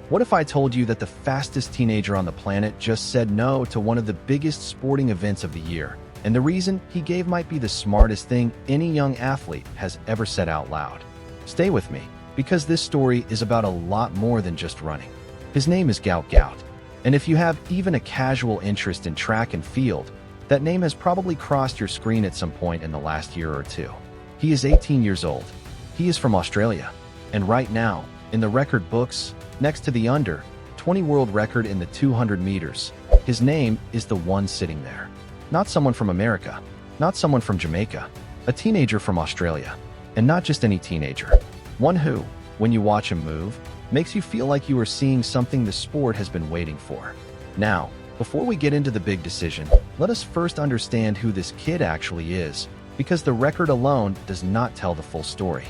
What if I told you that the fastest teenager on the planet just said no to one of the biggest sporting events of the year, and the reason he gave might be the smartest thing any young athlete has ever said out loud? Stay with me, because this story is about a lot more than just running. His name is Gout Gout, and if you have even a casual interest in track and field, that name has probably crossed your screen at some point in the last year or two. He is 18 years old. He is from Australia, and right now, in the record books, next to the under 20 world record in the 200 meters, his name is the one sitting there. Not someone from America, not someone from Jamaica, a teenager from Australia. And not just any teenager. One who, when you watch him move, makes you feel like you are seeing something the sport has been waiting for. Now, before we get into the big decision, let us first understand who this kid actually is, because the record alone does not tell the full story.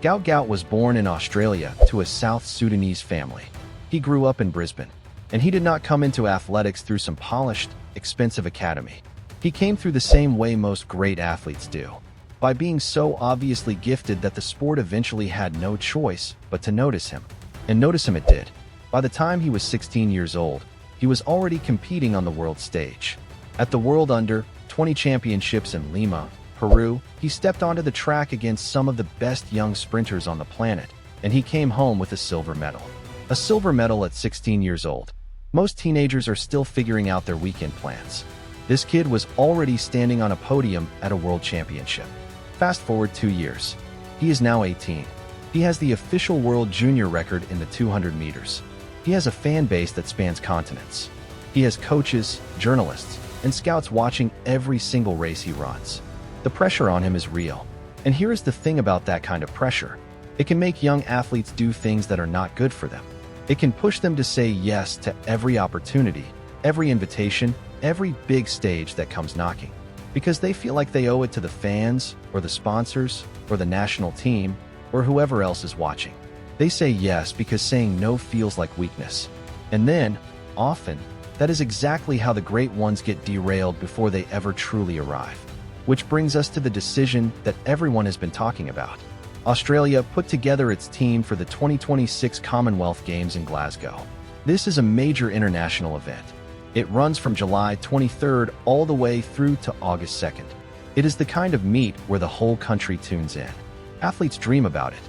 Gout Gout was born in Australia to a South Sudanese family. He grew up in Brisbane, and he did not come into athletics through some polished, expensive academy. He came through the same way most great athletes do, by being so obviously gifted that the sport eventually had no choice but to notice him. And notice him it did. By the time he was 16 years old, he was already competing on the world stage. At the World Under 20 Championships in Lima, Peru, he stepped onto the track against some of the best young sprinters on the planet, and he came home with a silver medal. A silver medal at 16 years old. Most teenagers are still figuring out their weekend plans. This kid was already standing on a podium at a world championship. Fast forward 2 years. He is now 18. He has the official world junior record in the 200 meters. He has a fan base that spans continents. He has coaches, journalists, and scouts watching every single race he runs. The pressure on him is real. And here is the thing about that kind of pressure. It can make young athletes do things that are not good for them. It can push them to say yes to every opportunity, every invitation, every big stage that comes knocking. Because they feel like they owe it to the fans, or the sponsors, or the national team, or whoever else is watching. They say yes because saying no feels like weakness. And then, often, that is exactly how the great ones get derailed before they ever truly arrive. Which brings us to the decision that everyone has been talking about. Australia put together its team for the 2026 Commonwealth Games in Glasgow. This is a major international event. It runs from July 23rd all the way through to August 2nd. It is the kind of meet where the whole country tunes in. Athletes dream about it.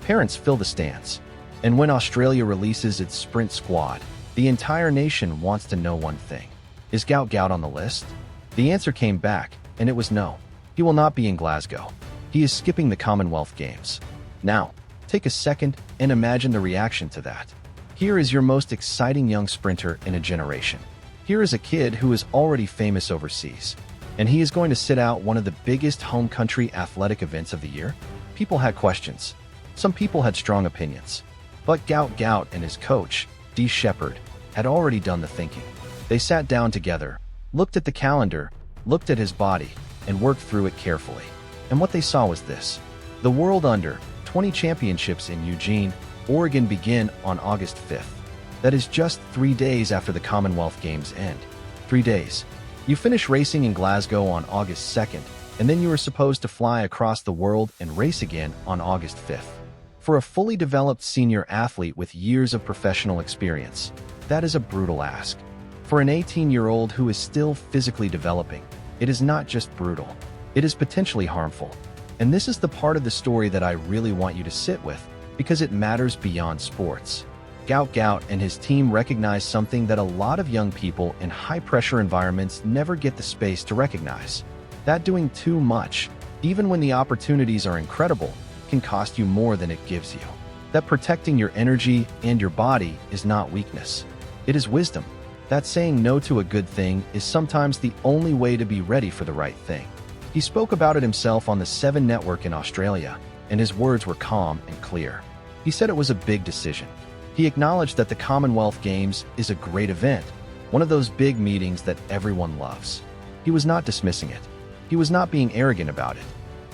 Parents fill the stands. And when Australia releases its sprint squad, the entire nation wants to know one thing. Is Gout Gout on the list? The answer came back, and it was no. He will not be in Glasgow. He is skipping the Commonwealth Games. Now, take a second and imagine the reaction to that. Here is your most exciting young sprinter in a generation. Here is a kid who is already famous overseas, and he is going to sit out one of the biggest home country athletic events of the year? People had questions. Some people had strong opinions. But Gout Gout and his coach, Sheppard, had already done the thinking. They sat down together, looked at the calendar, looked at his body, and worked through it carefully. And what they saw was this. The World Under 20 Championships in Eugene, Oregon begin on August 5th. That is just 3 days after the Commonwealth Games end. 3 days. You finish racing in Glasgow on August 2nd, and then you are supposed to fly across the world and race again on August 5th. For a fully developed senior athlete with years of professional experience, that is a brutal ask. For an 18-year-old who is still physically developing, it is not just brutal, it is potentially harmful. And this is the part of the story that I really want you to sit with, because it matters beyond sports. Gout Gout and his team recognize something that a lot of young people in high-pressure environments never get the space to recognize. That doing too much, even when the opportunities are incredible, can cost you more than it gives you. That protecting your energy and your body is not weakness. It is wisdom. That saying no to a good thing is sometimes the only way to be ready for the right thing. He spoke about it himself on the 7 Network in Australia, and his words were calm and clear. He said it was a big decision. He acknowledged that the Commonwealth Games is a great event, one of those big meetings that everyone loves. He was not dismissing it. He was not being arrogant about it.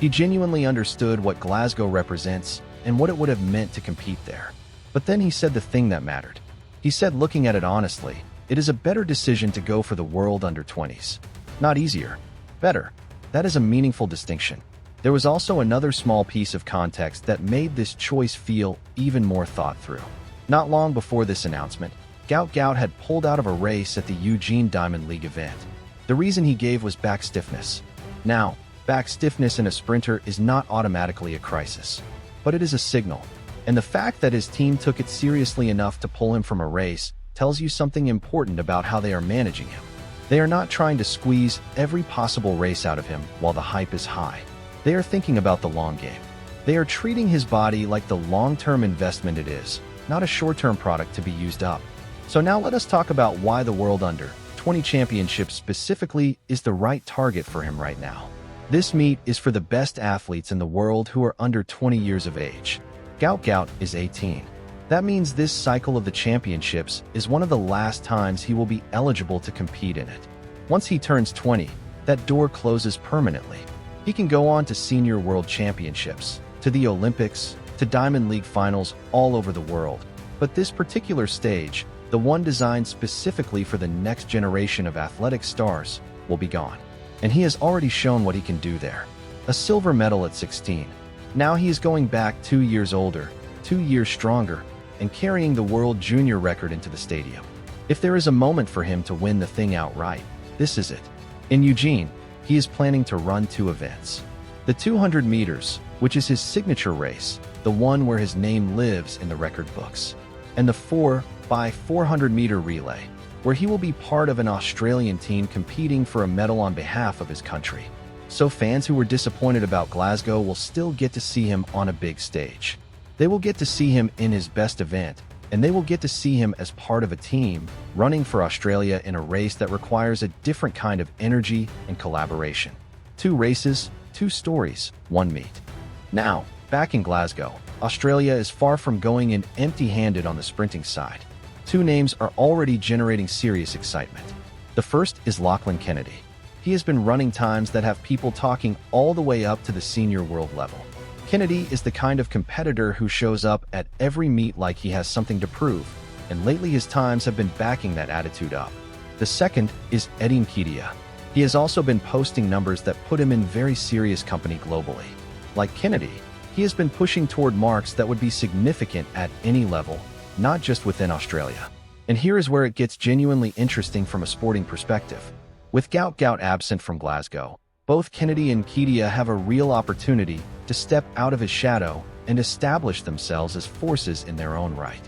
He genuinely understood what Glasgow represents and what it would have meant to compete there. But then he said the thing that mattered. He said, looking at it honestly, it is a better decision to go for the World Under-20s. Not easier, better. That is a meaningful distinction. There was also another small piece of context that made this choice feel even more thought through. Not long before this announcement, Gout Gout had pulled out of a race at the Eugene Diamond League event. The reason he gave was back stiffness. Now, back stiffness in a sprinter is not automatically a crisis, but it is a signal. And the fact that his team took it seriously enough to pull him from a race tells you something important about how they are managing him. They are not trying to squeeze every possible race out of him while the hype is high. They are thinking about the long game. They are treating his body like the long-term investment it is, not a short-term product to be used up. So now let us talk about why the World Under-20 Championship specifically is the right target for him right now. This meet is for the best athletes in the world who are under 20 years of age. Gout Gout is 18. That means this cycle of the championships is one of the last times he will be eligible to compete in it. Once he turns 20, that door closes permanently. He can go on to senior world championships, to the Olympics, to Diamond League finals all over the world. But this particular stage, the one designed specifically for the next generation of athletic stars, will be gone. And he has already shown what he can do there. A silver medal at 16. Now he is going back 2 years older, 2 years stronger, and carrying the world junior record into the stadium. If there is a moment for him to win the thing outright, this is it. In Eugene, he is planning to run 2 events. The 200 meters, which is his signature race, the one where his name lives in the record books, and the 4x400 meter relay, where he will be part of an Australian team competing for a medal on behalf of his country. So fans who were disappointed about Glasgow will still get to see him on a big stage. They will get to see him in his best event, and they will get to see him as part of a team running for Australia in a race that requires a different kind of energy and collaboration. 2 races, 2 stories, 1 meet. Now, back in Glasgow, Australia is far from going in empty-handed on the sprinting side. 2 names are already generating serious excitement. The first is Lachlan Kennedy. He has been running times that have people talking all the way up to the senior world level. Kennedy is the kind of competitor who shows up at every meet like he has something to prove, and lately his times have been backing that attitude up. The second is Eugene Diamond. He has also been posting numbers that put him in very serious company globally. Like Kennedy, he has been pushing toward marks that would be significant at any level, not just within Australia. And here is where it gets genuinely interesting from a sporting perspective. With Gout Gout absent from Glasgow, both Kennedy and Diamond have a real opportunity to step out of his shadow and establish themselves as forces in their own right.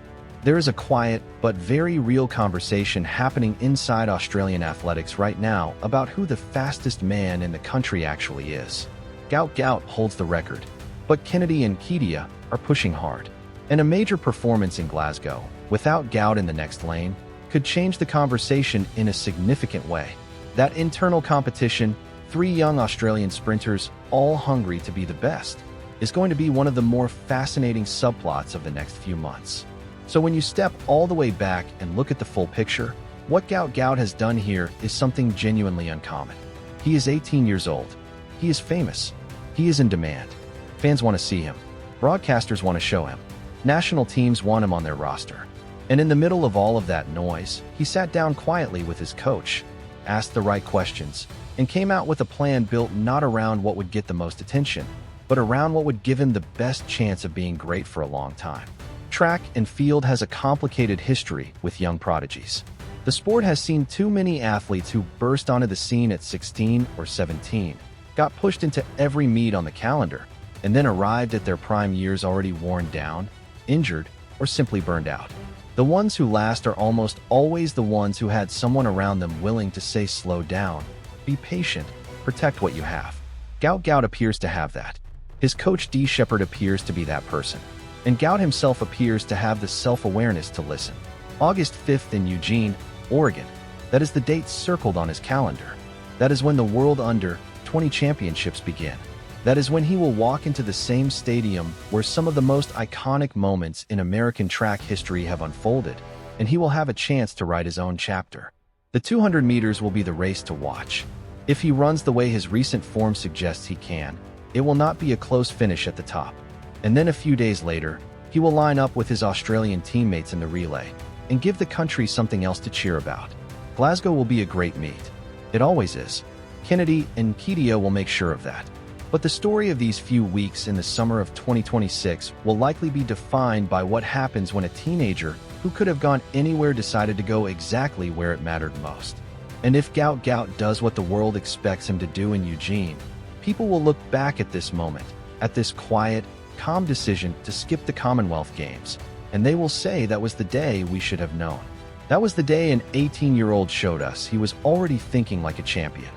There is a quiet but very real conversation happening inside Australian athletics right now about who the fastest man in the country actually is. Gout Gout holds the record, but Kennedy and Diamond are pushing hard. And a major performance in Glasgow, without Gout in the next lane, could change the conversation in a significant way. That internal competition, 3 young Australian sprinters, all hungry to be the best, is going to be one of the more fascinating subplots of the next few months. So when you step all the way back and look at the full picture, what Gout Gout has done here is something genuinely uncommon. He is 18 years old. He is famous. He is in demand. Fans want to see him. Broadcasters want to show him. National teams want him on their roster. And in the middle of all of that noise, he sat down quietly with his coach, asked the right questions, and came out with a plan built not around what would get the most attention, but around what would give him the best chance of being great for a long time. Track and field has a complicated history with young prodigies. The sport has seen too many athletes who burst onto the scene at 16 or 17, got pushed into every meet on the calendar, and then arrived at their prime years already worn down, injured, or simply burned out. The ones who last are almost always the ones who had someone around them willing to say slow down, be patient, protect what you have. Gout Gout appears to have that. His coach Sheppard appears to be that person. And Gout himself appears to have the self-awareness to listen. August 5th in Eugene, Oregon. That is the date circled on his calendar. That is when the World Under-20 Championships begin. That is when he will walk into the same stadium where some of the most iconic moments in American track history have unfolded, and he will have a chance to write his own chapter. The 200 meters will be the race to watch. If he runs the way his recent form suggests he can, it will not be a close finish at the top. And then a few days later, he will line up with his Australian teammates in the relay and give the country something else to cheer about. Glasgow will be a great meet. It always is. Kennedy and Diamond will make sure of that. But the story of these few weeks in the summer of 2026 will likely be defined by what happens when a teenager who could have gone anywhere decided to go exactly where it mattered most. And if Gout Gout does what the world expects him to do in Eugene, people will look back at this moment, at this quiet, calm decision to skip the Commonwealth Games, and they will say that was the day we should have known. That was the day an 18-year-old showed us he was already thinking like a champion.